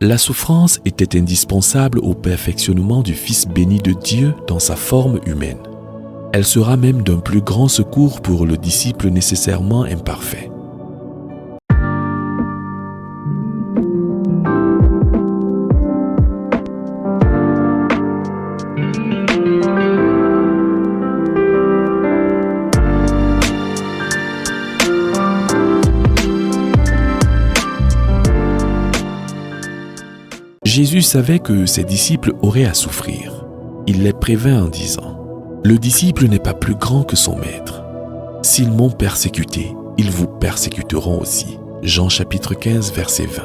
La souffrance était indispensable au perfectionnement du Fils béni de Dieu dans sa forme humaine. Elle sera même d'un plus grand secours pour le disciple nécessairement imparfait. Jésus savait que ses disciples auraient à souffrir. Il les prévint en disant « Le disciple n'est pas plus grand que son maître. S'ils m'ont persécuté, ils vous persécuteront aussi. » Jean chapitre 15, verset 20.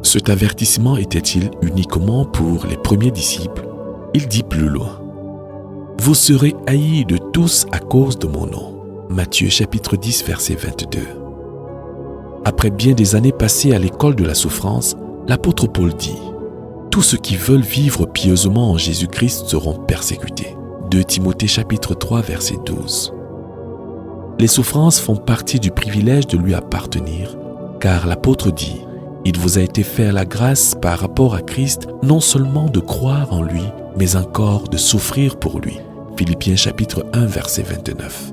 Cet avertissement était-il uniquement pour les premiers disciples? Il dit plus loin « Vous serez haïs de tous à cause de mon nom. » Matthieu chapitre 10, verset 22. Après bien des années passées à l'école de la souffrance, l'apôtre Paul dit « Tous ceux qui veulent vivre pieusement en Jésus-Christ seront persécutés. » 2 Timothée chapitre 3 verset 12. Les souffrances font partie du privilège de lui appartenir, car l'apôtre dit « Il vous a été fait la grâce par rapport à Christ, non seulement de croire en lui, mais encore de souffrir pour lui. » Philippiens chapitre 1 verset 29.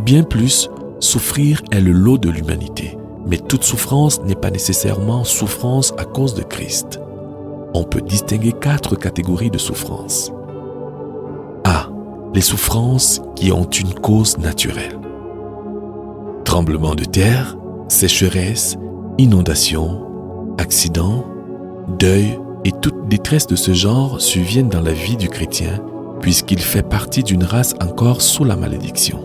Bien plus, souffrir est le lot de l'humanité. Mais toute souffrance n'est pas nécessairement souffrance à cause de Christ. On peut distinguer 4 catégories de souffrance. A. Les souffrances qui ont une cause naturelle. Tremblement de terre, sécheresse, inondation, accident, deuil et toute détresse de ce genre surviennent dans la vie du chrétien puisqu'il fait partie d'une race encore sous la malédiction.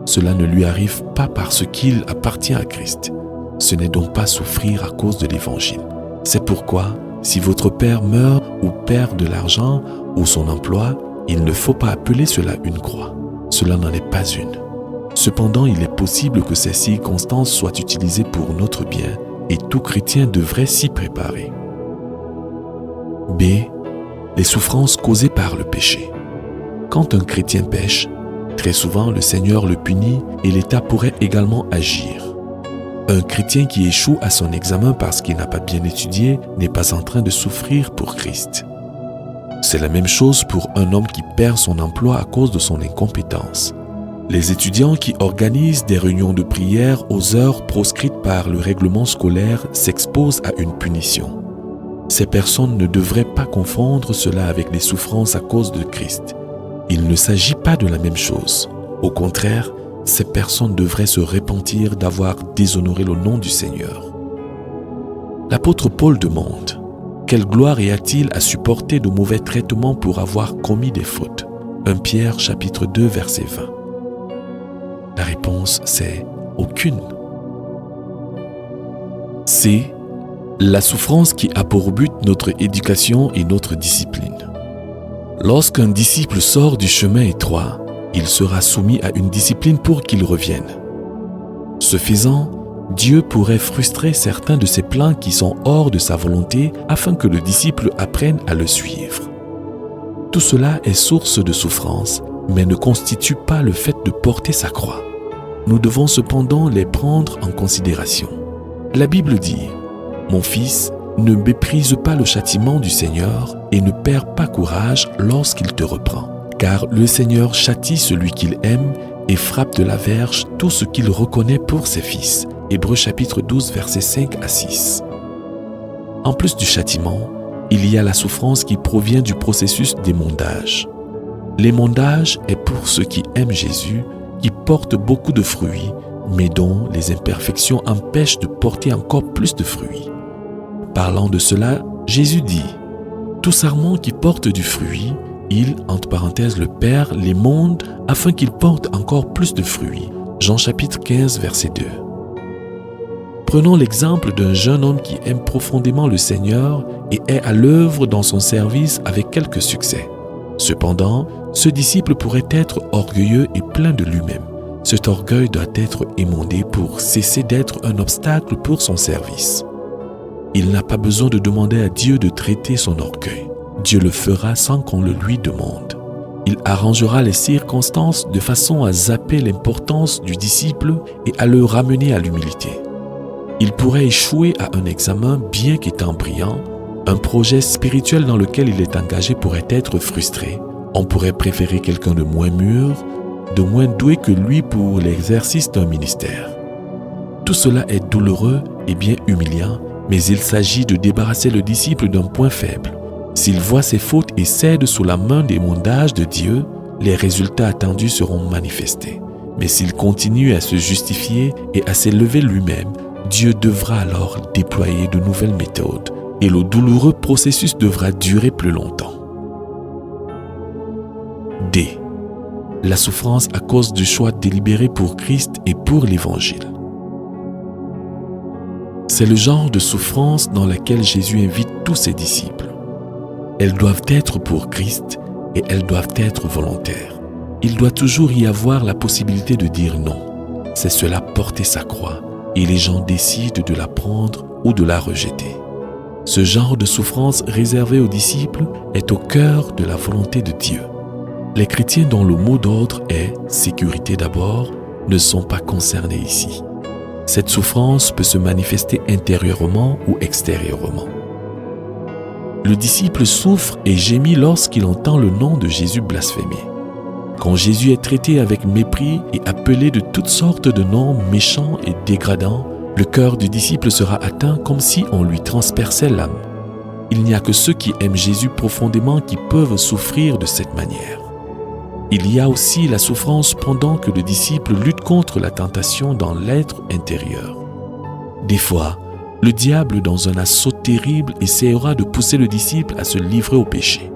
Cela ne lui arrive pas parce qu'il appartient à Christ. Ce n'est donc pas souffrir à cause de l'Évangile. C'est pourquoi, si votre père meurt ou perd de l'argent ou son emploi, il ne faut pas appeler cela une croix. Cela n'en est pas une. Cependant, il est possible que ces circonstances soient utilisées pour notre bien et tout chrétien devrait s'y préparer. B. Les souffrances causées par le péché. Quand un chrétien pêche, très souvent le Seigneur le punit et l'État pourrait également agir. Un chrétien qui échoue à son examen parce qu'il n'a pas bien étudié n'est pas en train de souffrir pour Christ. C'est la même chose pour un homme qui perd son emploi à cause de son incompétence. Les étudiants qui organisent des réunions de prière aux heures proscrites par le règlement scolaire s'exposent à une punition. Ces personnes ne devraient pas confondre cela avec les souffrances à cause de Christ. Il ne s'agit pas de la même chose. Au contraire, ces personnes devraient se repentir d'avoir déshonoré le nom du Seigneur. L'apôtre Paul demande « Quelle gloire y a-t-il à supporter de mauvais traitements pour avoir commis des fautes » 1 Pierre chapitre 2 verset 20. La réponse c'est « Aucune ». C. La souffrance qui a pour but notre éducation et notre discipline. Lorsqu'un disciple sort du chemin étroit, il sera soumis à une discipline pour qu'il revienne. Ce faisant, Dieu pourrait frustrer certains de ses plans qui sont hors de sa volonté afin que le disciple apprenne à le suivre. Tout cela est source de souffrance, mais ne constitue pas le fait de porter sa croix. Nous devons cependant les prendre en considération. La Bible dit « Mon fils, ne méprise pas le châtiment du Seigneur et ne perds pas courage lorsqu'il te reprend. Car le Seigneur châtie celui qu'il aime et frappe de la verge tout ce qu'il reconnaît pour ses fils. » Hébreux chapitre 12, versets 5 à 6. En plus du châtiment, il y a la souffrance qui provient du processus d'émondage. L'émondage est pour ceux qui aiment Jésus, qui portent beaucoup de fruits, mais dont les imperfections empêchent de porter encore plus de fruits. Parlant de cela, Jésus dit « Tout sarment qui porte du fruit, il, entre parenthèses, le Père, l'émonde, afin qu'il porte encore plus de fruits. » Jean chapitre 15, verset 2. Prenons l'exemple d'un jeune homme qui aime profondément le Seigneur et est à l'œuvre dans son service avec quelques succès. Cependant, ce disciple pourrait être orgueilleux et plein de lui-même. Cet orgueil doit être émondé pour cesser d'être un obstacle pour son service. Il n'a pas besoin de demander à Dieu de traiter son orgueil. Dieu le fera sans qu'on le lui demande. Il arrangera les circonstances de façon à zapper l'importance du disciple et à le ramener à l'humilité. Il pourrait échouer à un examen bien qu'étant brillant. Un projet spirituel dans lequel il est engagé pourrait être frustré. On pourrait préférer quelqu'un de moins mûr, de moins doué que lui pour l'exercice d'un ministère. Tout cela est douloureux et bien humiliant, mais il s'agit de débarrasser le disciple d'un point faible. S'il voit ses fautes et cède sous la main des mondages de Dieu, les résultats attendus seront manifestés. Mais s'il continue à se justifier et à s'élever lui-même, Dieu devra alors déployer de nouvelles méthodes et le douloureux processus devra durer plus longtemps. D. La souffrance à cause du choix délibéré pour Christ et pour l'Évangile. C'est le genre de souffrance dans laquelle Jésus invite tous ses disciples. Elles doivent être pour Christ et elles doivent être volontaires. Il doit toujours y avoir la possibilité de dire non. C'est cela porter sa croix et les gens décident de la prendre ou de la rejeter. Ce genre de souffrance réservée aux disciples est au cœur de la volonté de Dieu. Les chrétiens dont le mot d'ordre est « sécurité d'abord » ne sont pas concernés ici. Cette souffrance peut se manifester intérieurement ou extérieurement. Le disciple souffre et gémit lorsqu'il entend le nom de Jésus blasphémé. Quand Jésus est traité avec mépris et appelé de toutes sortes de noms méchants et dégradants, le cœur du disciple sera atteint comme si on lui transperçait l'âme. Il n'y a que ceux qui aiment Jésus profondément qui peuvent souffrir de cette manière. Il y a aussi la souffrance pendant que le disciple lutte contre la tentation dans l'être intérieur. Des fois, le diable, dans un assaut terrible, essaiera de pousser le disciple à se livrer au péché.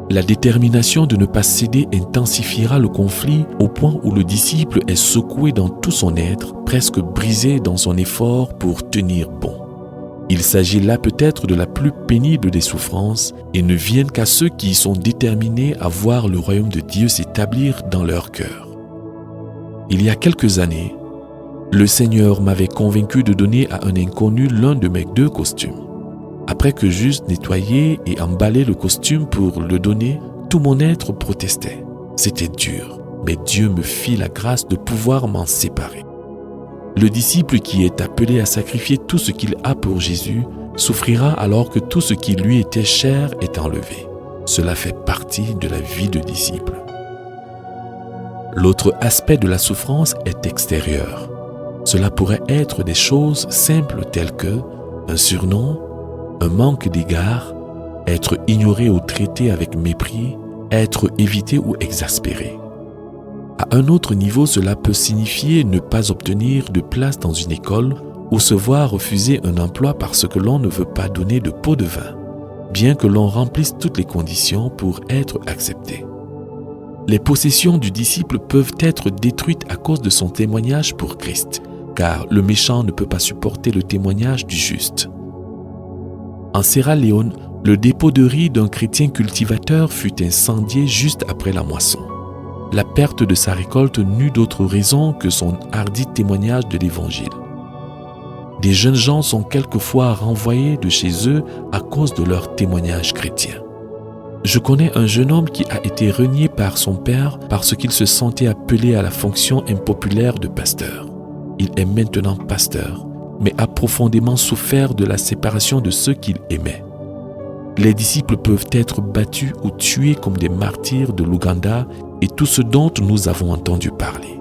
La détermination de ne pas céder intensifiera le conflit au point où le disciple est secoué dans tout son être, presque brisé dans son effort pour tenir bon. Il s'agit là peut-être de la plus pénible des souffrances et ne viennent qu'à ceux qui sont déterminés à voir le royaume de Dieu s'établir dans leur cœur. Il y a quelques années, le Seigneur m'avait convaincu de donner à un inconnu l'un de mes 2 costumes. Après que j'eusse nettoyé et emballé le costume pour le donner, tout mon être protestait. C'était dur, mais Dieu me fit la grâce de pouvoir m'en séparer. Le disciple qui est appelé à sacrifier tout ce qu'il a pour Jésus souffrira alors que tout ce qui lui était cher est enlevé. Cela fait partie de la vie de disciple. L'autre aspect de la souffrance est extérieur. Cela pourrait être des choses simples telles que un surnom, un manque d'égard, être ignoré ou traité avec mépris, être évité ou exaspéré. À un autre niveau, cela peut signifier ne pas obtenir de place dans une école ou se voir refuser un emploi parce que l'on ne veut pas donner de pot de vin, bien que l'on remplisse toutes les conditions pour être accepté. Les possessions du disciple peuvent être détruites à cause de son témoignage pour Christ, car le méchant ne peut pas supporter le témoignage du juste. En Sierra Leone, le dépôt de riz d'un chrétien cultivateur fut incendié juste après la moisson. La perte de sa récolte n'eut d'autre raison que son hardi témoignage de l'Évangile. Des jeunes gens sont quelquefois renvoyés de chez eux à cause de leur témoignage chrétien. Je connais un jeune homme qui a été renié par son père parce qu'il se sentait appelé à la fonction impopulaire de pasteur. Il est maintenant pasteur, mais a profondément souffert de la séparation de ceux qu'il aimait. Les disciples peuvent être battus ou tués comme des martyrs de l'Ouganda et tout ce dont nous avons entendu parler.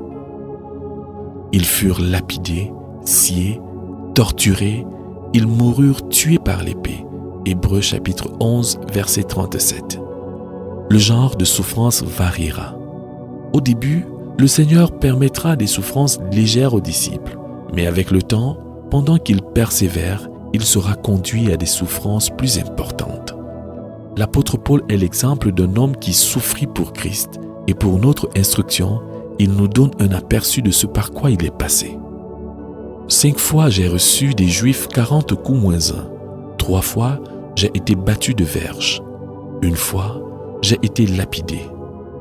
Ils furent lapidés, sciés, torturés, ils moururent tués par l'épée. Hébreux chapitre 11, verset 37. Le genre de souffrance variera. Au début, le Seigneur permettra des souffrances légères aux disciples, mais avec le temps, pendant qu'ils persévèrent, il sera conduit à des souffrances plus importantes. L'apôtre Paul est l'exemple d'un homme qui souffrit pour Christ et pour notre instruction, il nous donne un aperçu de ce par quoi il est passé. 5 fois j'ai reçu des Juifs 40 coups moins 1. 3 fois, j'ai été battu de verge. 1 fois, j'ai été lapidé.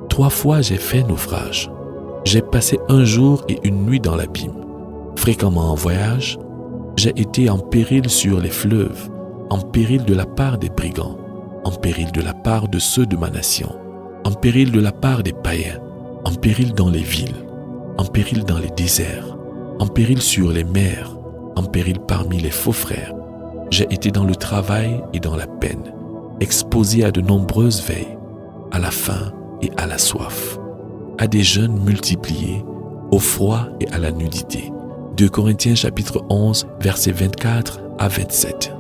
3 fois, j'ai fait naufrage. J'ai passé 1 jour et 1 nuit dans l'abîme. Fréquemment en voyage, j'ai été en péril sur les fleuves, en péril de la part des brigands, en péril de la part de ceux de ma nation, en péril de la part des païens, en péril dans les villes, en péril dans les déserts, en péril sur les mers, en péril parmi les faux frères. J'ai été dans le travail et dans la peine, exposé à de nombreuses veilles, à la faim et à la soif, à des jeûnes multipliés, au froid et à la nudité. 2 Corinthiens chapitre 11, versets 24 à 27.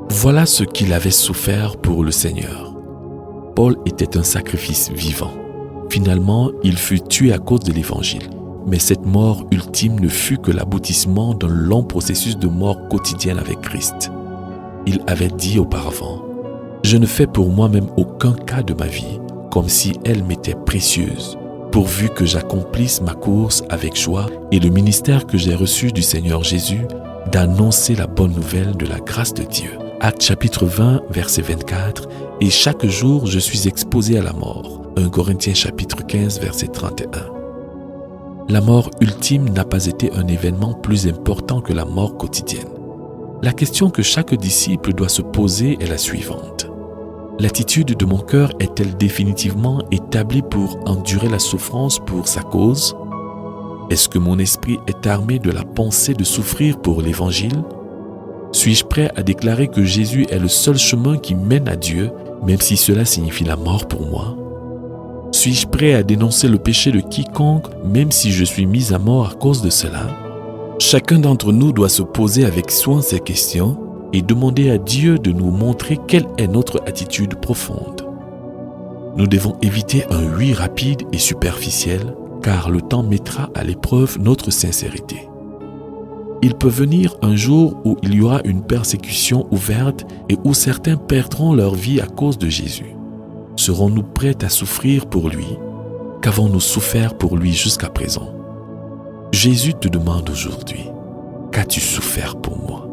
Voilà ce qu'il avait souffert pour le Seigneur. Paul était un sacrifice vivant. Finalement, il fut tué à cause de l'Évangile. Mais cette mort ultime ne fut que l'aboutissement d'un long processus de mort quotidienne avec Christ. Il avait dit auparavant, « Je ne fais pour moi-même aucun cas de ma vie, comme si elle m'était précieuse, pourvu que j'accomplisse ma course avec joie et le ministère que j'ai reçu du Seigneur Jésus d'annoncer la bonne nouvelle de la grâce de Dieu. » Actes chapitre 20, verset 24, « Et chaque jour je suis exposé à la mort. » 1 Corinthiens chapitre 15, verset 31. La mort ultime n'a pas été un événement plus important que la mort quotidienne. La question que chaque disciple doit se poser est la suivante. L'attitude de mon cœur est-elle définitivement établie pour endurer la souffrance pour sa cause? Est-ce que mon esprit est armé de la pensée de souffrir pour l'Évangile? Suis-je prêt à déclarer que Jésus est le seul chemin qui mène à Dieu, même si cela signifie la mort pour moi? Suis-je prêt à dénoncer le péché de quiconque, même si je suis mis à mort à cause de cela? Chacun d'entre nous doit se poser avec soin ces questions et demander à Dieu de nous montrer quelle est notre attitude profonde. Nous devons éviter un oui rapide et superficiel, car le temps mettra à l'épreuve notre sincérité. Il peut venir un jour où il y aura une persécution ouverte et où certains perdront leur vie à cause de Jésus. Serons-nous prêts à souffrir pour lui? Qu'avons-nous souffert pour lui jusqu'à présent? Jésus te demande aujourd'hui, qu'as-tu souffert pour moi?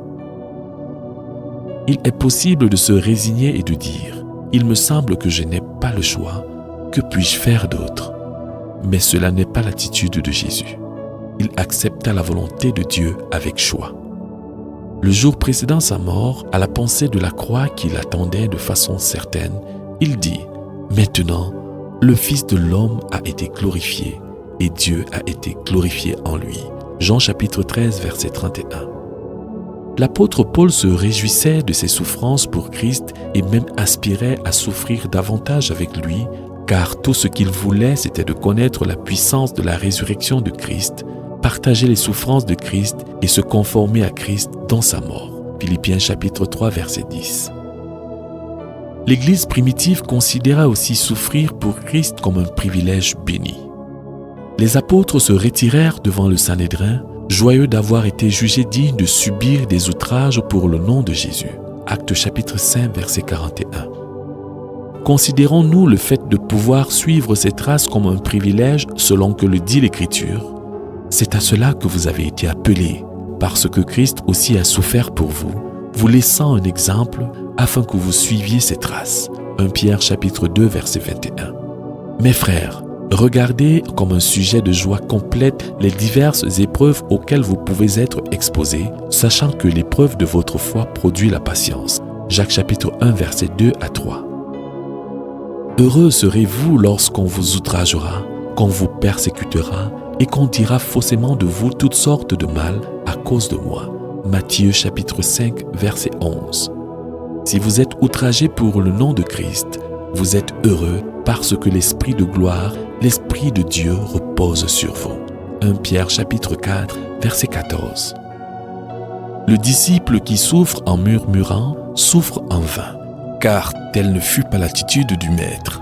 Il est possible de se résigner et de dire, il me semble que je n'ai pas le choix, que puis-je faire d'autre? Mais cela n'est pas l'attitude de Jésus. Il accepta la volonté de Dieu avec choix. Le jour précédant sa mort, à la pensée de la croix qui l'attendait de façon certaine, il dit, « Maintenant, le Fils de l'homme a été glorifié et Dieu a été glorifié en lui. » Jean chapitre 13, verset 31. L'apôtre Paul se réjouissait de ses souffrances pour Christ et même aspirait à souffrir davantage avec lui, car tout ce qu'il voulait, c'était de connaître la puissance de la résurrection de Christ, partager les souffrances de Christ et se conformer à Christ dans sa mort. Philippiens chapitre 3, verset 10. L'Église primitive considéra aussi souffrir pour Christ comme un privilège béni. Les apôtres se retirèrent devant le Sanhédrin, joyeux d'avoir été jugés dignes de subir des outrages pour le nom de Jésus. Actes chapitre 5, verset 41. Considérons-nous le fait de pouvoir suivre ces traces comme un privilège selon que le dit l'Écriture? C'est à cela que vous avez été appelés, parce que Christ aussi a souffert pour vous, vous laissant un exemple afin que vous suiviez ses traces. 1 Pierre chapitre 2, verset 21. Mes frères, regardez comme un sujet de joie complète les diverses épreuves auxquelles vous pouvez être exposés, sachant que l'épreuve de votre foi produit la patience. Jacques chapitre 1, verset 2 à 3. Heureux serez-vous lorsqu'on vous outragera, qu'on vous persécutera et qu'on dira faussement de vous toutes sortes de mal à cause de moi. Matthieu chapitre 5, verset 11. Si vous êtes outragés pour le nom de Christ, vous êtes heureux parce que l'Esprit de gloire, l'Esprit de Dieu repose sur vous. 1 Pierre chapitre 4, verset 14. Le disciple qui souffre en murmurant souffre en vain, car telle ne fut pas l'attitude du Maître.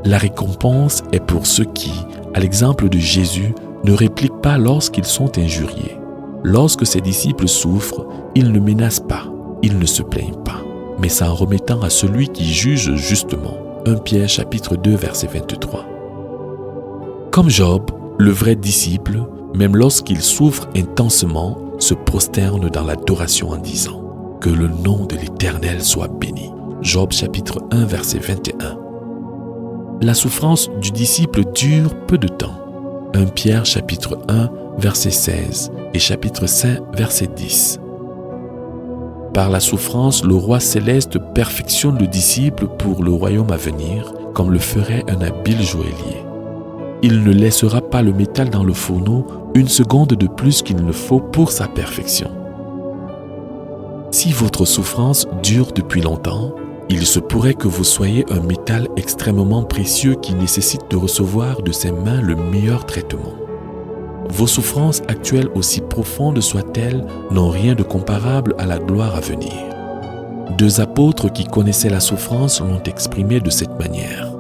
La récompense est pour ceux qui, à l'exemple de Jésus, ne répliquent pas lorsqu'ils sont injuriés. Lorsque ses disciples souffrent, ils ne menacent pas, ils ne se plaignent pas, mais s'en remettant à celui qui juge justement. 1 Pierre chapitre 2, verset 23. Comme Job, le vrai disciple, même lorsqu'il souffre intensement, se prosterne dans l'adoration en disant « Que le nom de l'Éternel soit béni ». Job chapitre 1, verset 21. La souffrance du disciple dure peu de temps. 1 Pierre chapitre 1, verset 16 et chapitre 5, verset 10. Par la souffrance, le roi céleste perfectionne le disciple pour le royaume à venir, comme le ferait un habile joaillier. Il ne laissera pas le métal dans le fourneau une seconde de plus qu'il ne faut pour sa perfection. Si votre souffrance dure depuis longtemps, il se pourrait que vous soyez un métal extrêmement précieux qui nécessite de recevoir de ses mains le meilleur traitement. Vos souffrances actuelles, aussi profondes soient-elles, n'ont rien de comparable à la gloire à venir. 2 apôtres qui connaissaient la souffrance l'ont exprimé de cette manière.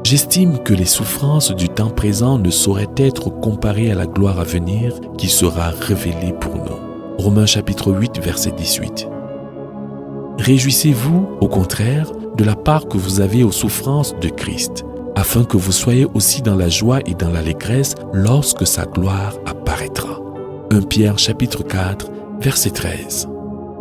J'estime que les souffrances du temps présent ne sauraient être comparées à la gloire à venir qui sera révélée pour nous. Romains chapitre 8, verset 18. Réjouissez-vous, au contraire, de la part que vous avez aux souffrances de Christ, afin que vous soyez aussi dans la joie et dans l'allégresse lorsque sa gloire apparaîtra. 1 Pierre chapitre 4, verset 13.